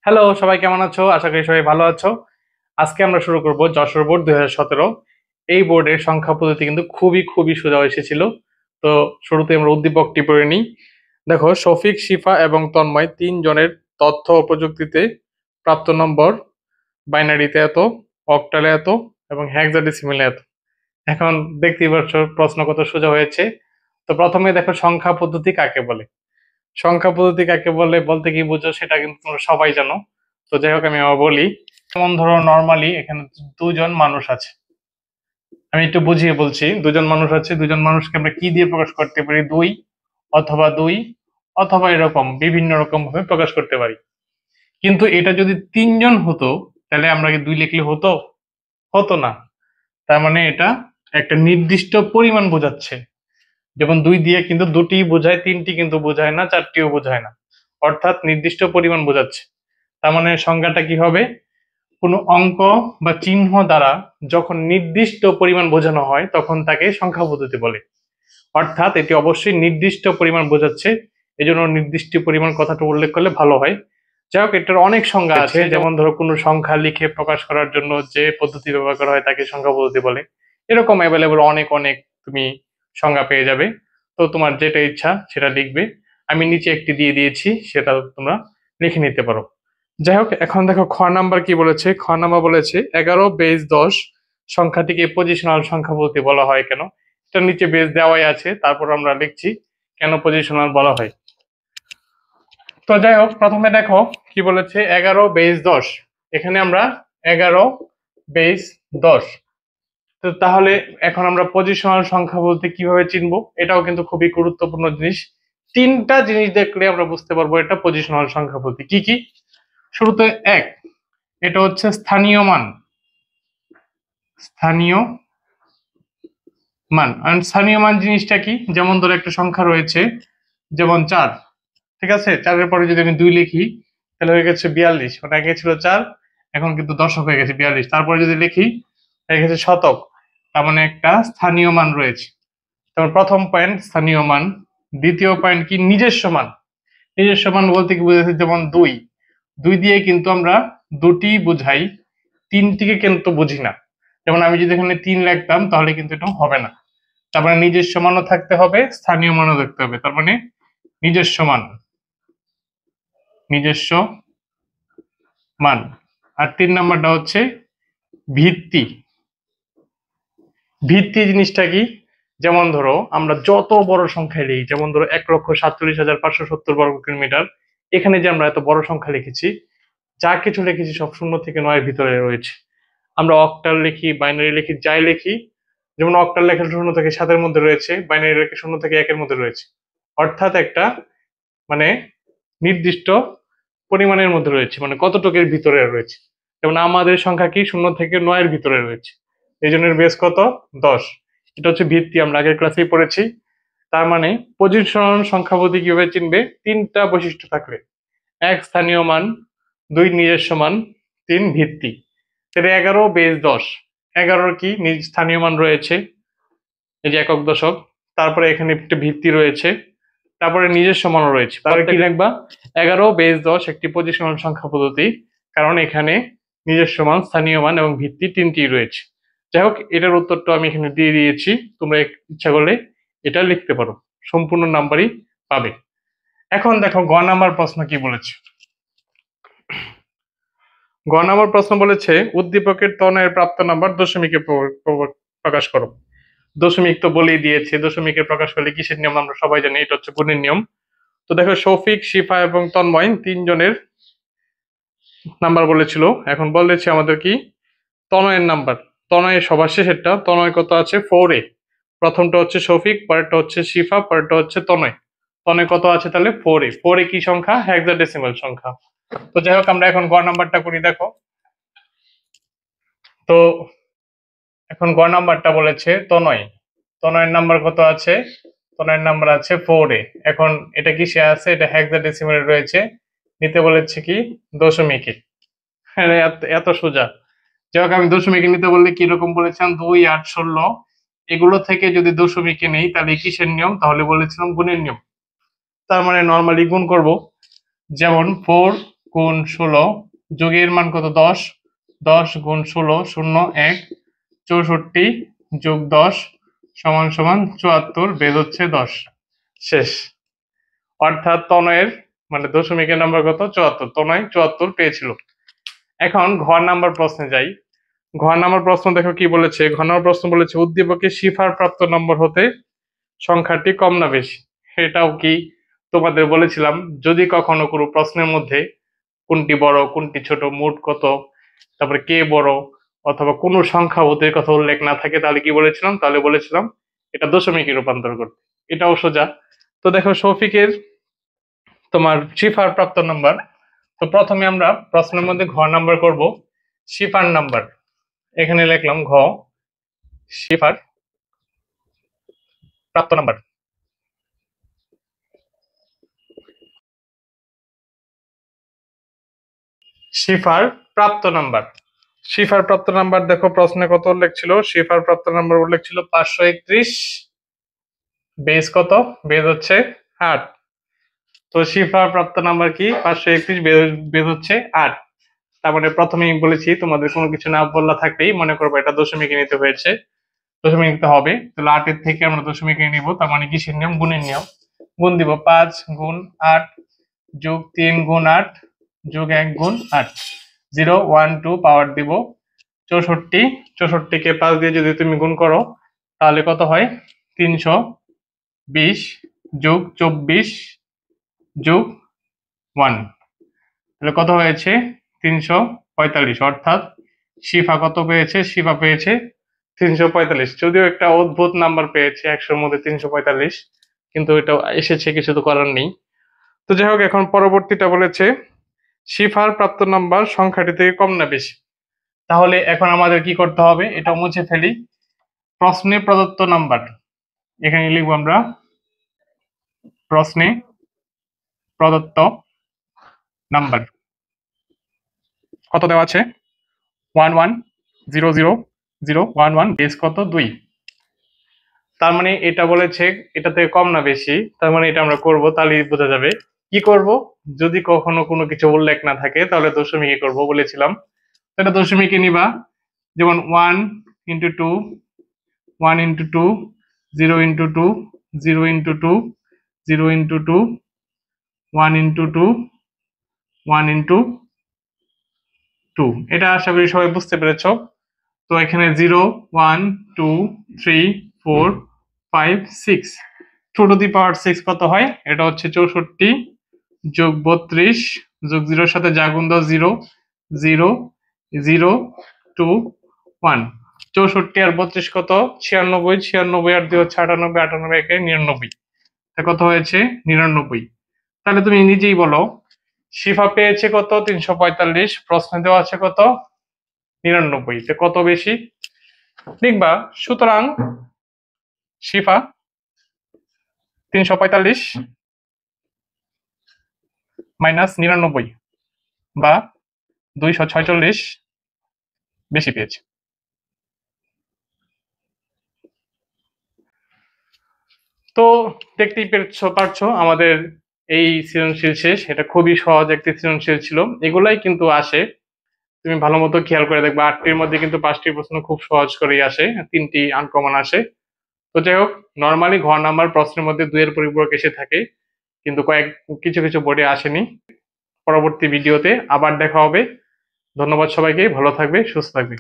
Hello, সবাই কেমন আছো? আশা করি সবাই ভালো আছো। আজকে আমরা শুরু করব যশোর বোর্ড 2017। এই বোর্ডের সংখ্যা পদ্ধতি কিন্তু খুবই খুবই সোজা এসেছিল। তো শুরুতে আমরা উদ্দীপকটি পড়ে নিই। দেখো, শফিক, শিফা এবং তন্ময় তিনজনের তথ্য ও প্রযুক্তিতে প্রাপ্ত নম্বর বাইনারিতে এত, অক্টালে এত এবং হেক্সাডেসিমেলে এত। এখন দেখতেই পাচ্ছ প্রশ্ন কত সোজা হয়েছে। তো প্রথমে দেখো, সংখ্যা পদ্ধতি কাকে বলে। সংখ্যা পদ্ধতি কাকে বলে বলতে কি বুঝো সেটা কিন্তু তোমরা সবাই জানো। তো যাই হোক, আমি আবার বলি। যেমন ধরো, নর্মালি এখানে দুজন মানুষ আছে। আমি একটু বুঝিয়ে বলছি। দুজন মানুষ আছে, দুজন মানুষকে আমরা কি দিয়ে প্রকাশ করতে পারি? দুই, অথবা দুই, অথবা এরকম বিভিন্ন রকম ভাবে প্রকাশ করতে পারি। কিন্তু এটা যদি তিনজন হতো, তাহলে আমরা কি দুই লিখলে হতো? হতো না। তার মানে এটা একটা নির্দিষ্ট পরিমাণ বোঝাচ্ছে। যেমন দুই দিয়ে কিন্তু দুটি বোঝায়, তিনটি কিন্তু বোঝায় না, চারটিও বোঝায় না। অর্থাৎ নির্দিষ্ট পরিমাণ বোঝাচ্ছে। তার মানে সংজ্ঞাটা কি হবে? কোনো অঙ্ক বা চিহ্ন দ্বারা যখন নির্দিষ্ট পরিমাণ বোঝানো হয় তখন তাকে সংখ্যা পদ্ধতি বলে। অর্থাৎ এটি অবশ্যই নির্দিষ্ট পরিমাণ বোঝাচ্ছে। এই জন্য নির্দিষ্ট পরিমাণ কথাটা উল্লেখ করলে ভালো হয়। যাই হোক, এটার অনেক সংজ্ঞা আছে। যেমন ধরো, কোনো সংখ্যা লিখে প্রকাশ করার জন্য যে পদ্ধতি ব্যবহার করা হয় তাকে সংখ্যা পদ্ধতি বলে। এরকম অ্যাভেলেবল অনেক অনেক তুমি সংজ্ঞা পেয়ে যাবে। তো তোমার যেটা ইচ্ছা সেটা লিখবে। আমি নিচে একটি দিয়ে দিয়েছি, সেটা তোমরা লিখে নিতে পারো। যাই হোক, এখন দেখো খ নাম্বার কি বলেছে। খ নাম্বার বলেছে 11 বেস 10 সংখ্যাটিকে পজিশনাল সংখ্যা বলতে বলা হয় কেন। এটা নিচে বেস দেওয়াই আছে, তারপর আমরা লিখছি কেন পজিশনাল বলা হয়। তো যাই হোক, প্রথমে দেখো কি বলেছে, 11 বেস 10। এখানে আমরা 11 বেস 10। তো তাহলে এখন আমরা পজিশনাল সংখ্যা বলতে কিভাবে চিনবো, এটাও কিন্তু খুবই গুরুত্বপূর্ণ জিনিস। তিনটা জিনিস দেখলে আমরা বুঝতে পারবো এটা পজিশনাল সংখ্যা বলতে। কি কি? শুরুতে এক, এটা হচ্ছে স্থানীয় মান। স্থানীয় মান। আর স্থানীয় মান জিনিসটা কি? যেমন ধরো একটা সংখ্যা রয়েছে, যেমন 4। ঠিক আছে, 4-এর পরে যদি আমি 2 লিখি তাহলে হয়ে গেছে 42। মানে আগে ছিল 4, এখন কিন্তু দশক হয়ে গেছে 42। তারপরে যদি লিখি হয়ে গেছে শতক। তার মানে একটা স্থানীয় মান রয়েছে। তারপর প্রথম পয়েন্ট স্থানীয় মান। দ্বিতীয় পয়েন্ট কি? নিজস্ব মান। নিজস্ব মান বলতে কি বুঝাচ্ছে? যেমন 2, 2 দিয়ে কিন্তু আমরা দুটি বুঝাই, তিনটিকে কিন্তু বুঝি না। যেমন আমি যদি এখানে 3 লিখতাম তাহলে কিন্তু এটা হবে না। তার মানে নিজস্ব মানও থাকতে হবে, স্থানীয় মানও থাকতে হবে। তার মানে নিজস্ব মান, নিজস্ব মান। আর 3 নাম্বারটা হচ্ছে ভিত্তি। ভিত্তি জিনিসটা কি? যেমন ধরো আমরা যত বড় সংখ্যায় লিখি, যেমন ধরো 1,47,570 বর্গ কিলোমিটার, এখানে যে আমরা এত বড় সংখ্যা লিখেছি, যা কিছু লিখেছি সব 0 থেকে 9-এর ভিতরে রয়েছে। আমরা অক্টাল লিখি, বাইনারি লিখি, যাই লিখি, যেমন অক্টাল লেখা 0 থেকে 7-এর মধ্যে রয়েছে, বাইনারি লেখা 0 থেকে 1-এর মধ্যে রয়েছে। অর্থাৎ একটা মানে নির্দিষ্ট পরিমাণের মধ্যে রয়েছে, মানে কতটুকের ভিতরে রয়েছে। যেমন আমাদের সংখ্যা কি? 0 থেকে 9-এর ভিতরে রয়েছে। এই জন্য বেস কত? 10। এটা হচ্ছে ভিত্তি, আমরা আগের ক্লাসেই পড়েছি। তার মানে পজিশনাল সংখ্যা পদ্ধতি কিভাবে চিনবে? 3টা বৈশিষ্ট্য থাকলে: 1 স্থানীয় মান, 2 নিজস্ব মান, 3 ভিত্তি। তাহলে 11 বেস 10। 11-র কি? নিজ স্থানীয় মান রয়েছে, এই যে একক দশক। তারপরে এখানে একটা ভিত্তি রয়েছে, তারপরে নিজস্ব মানও রয়েছে। তাহলে কি লিখবা? 11 বেস 10 একটি পজিশনাল সংখ্যা পদ্ধতি, কারণ এখানে নিজস্ব মান, স্থানীয় মান এবং ভিত্তি তিনটি রয়েছে। যাই হোক, এটার উত্তরটা আমি এখানে দিয়ে দিয়েছি। তোমরা ইচ্ছা করলে এটা লিখতে পারো, সম্পূর্ণ নাম্বারই পাবে। এখন দেখো গ নাম্বার প্রশ্ন কি বলেছে। গ নাম্বার প্রশ্ন বলেছে উদ্দীপকের তনয়ের প্রাপ্ত নাম্বার দশমিকে প্রকাশ করো। দশমিক তো বলেই দিয়েছে, দশমিকে প্রকাশ করলে কিসের নিয়ম আমরা সবাই জানি, এটা হচ্ছে গুণের নিয়ম। তো দেখো, শফিক, শিফা এবং তন্ময় তিনজনের নাম্বার বলেছিল। এখন বলেছে আমাদের কি? তনয়ের নাম্বার। তনয়ের সবার শেষেরটা। তনয় কত আছে? 4-এ। প্রথমটা হচ্ছে শফিক, পরেরটা হচ্ছে শিফা, পরেরটা হচ্ছে তনয়। তনয় কত আছে তাহলে? 4-এ। 4-এ কি সংখ্যা? হেক্সাডেসিমাল সংখ্যা। তো যাই হোক, আমরা এখন গ নাম্বারটা করি। দেখো তো এখন গ নাম্বারটা বলেছে তনয়। তনয়ের নাম্বার কত আছে? তনয়ের নাম্বার আছে 4-এ। এখন এটা কিসে আছে? এটা হেক্সাডেসিমালে রয়েছে। নিতে বলেছে কি? দশমিকে। হ্যাঁ, এত সোজা। যাই হোক, আমি দশমিকে নিতে বললে কিরকম বলেছিলাম? 2, 8, 16 এগুলো থেকে যদি দশমিকে নেই তাহলে কিসের নিয়ম? তাহলে বলেছিলাম গুণের নিয়ম। তার মানে নর্মালি গুণ করব। যেমন 4 গুণ 16 যোগের মান কত 10, 10 গুণ 16 0 1 64 যোগ 10 সমান সমান 74 বের হচ্ছে 10 শেষ। অর্থাৎ তনয়ের মানে দশমিকের নাম্বার কত 74, তনয় 74 পেয়েছিল। এখন ঘ নাম্বার প্রশ্নে যাই। ঘ নাম্বার প্রশ্ন দেখো কি বলেছে। ঘ নাম্বার প্রশ্ন বলেছে উদ্দীপকে শিফার প্রাপ্ত নম্বর হতে সংখ্যাটি কম না বেশি। এটাও কি তোমাদের বলেছিলাম, যদি কখনো কোনো প্রশ্নের মধ্যে কোনটি বড় কোনটি ছোট, মোট কত, তারপরে কে বড় অথবা কোনো সংখ্যা ওদের কথা উল্লেখ না থাকে, তাহলে কি বলেছিলাম, তাহলে বলেছিলাম এটা দশমিকে রূপান্তর করতে। এটাও সোজা। তো দেখো শৌফিকের তোমার শিফার প্রাপ্ত নাম্বার। তো প্রথমে আমরা প্রশ্নের মধ্যে ঘ নাম্বার করব শিফার নাম্বার। এখানে লিখলাম ঘ শিফার প্রাপ্ত নাম্বার। শিফার প্রাপ্ত নাম্বার, শিফার প্রাপ্ত নাম্বার দেখো প্রশ্নে কত উল্লেখ ছিল। শিফার প্রাপ্ত নাম্বার উল্লেখ ছিল 531, বেস কত, বেস হচ্ছে 8। তো শিফার প্রাপ্ত নাম্বার কি 531, বেস হচ্ছে 8। তার মানে প্রথমেই বলেছি তোমাদের কোনো কিছু না বলা থাকলেই মনে করবো এটা দশমিকে নিতে হয়েছে, দশমিক নিতে হবে। তাহলে 8 এর থেকে আমরা দশমিকে নিব, তার মানে কিসের নিয়ম, গুণের নিয়ম। গুণ দিব 5 গুণ 8 যোগ 3 গুণ 8 যোগ 1 গুণ 8, 0 1 2 পাওয়ার দিব 64। 64 কে 5 দিয়ে যদি তুমি গুণ করো তাহলে কত হয় 320 যোগ 24 যোগ 1, তাহলে কত হয়েছে 345। অর্থাৎ শিফা কত পেয়েছে, শিফা পেয়েছে 345। যদিও একটা অদ্ভুত নাম্বার পেয়েছে 100-র মধ্যে 345, কিন্তু এটা এসেছে, কিছু তো করার নেই। তো যাই হোক, এখন পরবর্তীটা বলেছে শিফার প্রাপ্ত নাম্বার সংখ্যাটি থেকে কম না বেশি। তাহলে এখন আমাদের কি করতে হবে, এটা মুছে ফেলি। প্রশ্নে প্রদত্ত নাম্বার, এখানে লিখবো আমরা প্রশ্নে প্রদত্ত নাম্বার কত দেওয়া আছে 1 1 0 0 0 1 1, বেস কত 2। তার মানে এটা বলেছে এটা থেকে কম না বেশি, তার মানে এটা আমরা করব, তাহলেই বোঝা যাবে। কি করব, যদি কখনো কোনো কিছু উল্লেখ না থাকে তাহলে দশমিকে করব বলেছিলাম। এটা দশমিকে নিবা, যেমন 1 into 2, 1 into 2, 0 into 2, 0 into 2, 0 into 2, 1 into 2, 1 into 2। এটা আশা করি সবাই বুঝতে পেরেছ। তো এখানে 0 1 2 3 4 5 6, 2 টু দি পাওয়ার 6 কত হয়, এটা হচ্ছে 64 যোগ 32 যোগ 0 এর সাথে যা গুণ দাও 0 0 0 2 1, 64 আর 32 কত 96, 96 আর 2 হচ্ছে 98, 98 একে 99, তা কত হয়েছে 99। তাহলে তুমি নিজেই বলো শিফা পেয়েছে কত 345, প্রশ্নে দেওয়া আছে কত 99, তে কত বেশি লিখবা। সুতরাং শিফা 345 মাইনাস 99 বা 246 বেশি পেয়েছে। তো দেখতেই পারছো আমাদের এই সৃজনশীল শেষ। এটা খুবই সহজ একটি সৃজনশীল ছিল, এগুলাই কিন্তু আসে, তুমি ভালো মতো খেয়াল করে দেখবা 8টির মধ্যে কিন্তু 5টি প্রশ্ন খুব সহজ করেই আসে, 3টি আনকমন আসে। তো যাই হোক, নর্মালি ঘ নাম্বার প্রশ্নের মধ্যে 2 এর পরিপূরক এসে থাকে, কিন্তু কিছু কিছু বোর্ডে আসেনি। পরবর্তী ভিডিওতে আবার দেখা হবে। ধন্যবাদ সবাইকে, ভালো থাকবে, সুস্থ থাকবে।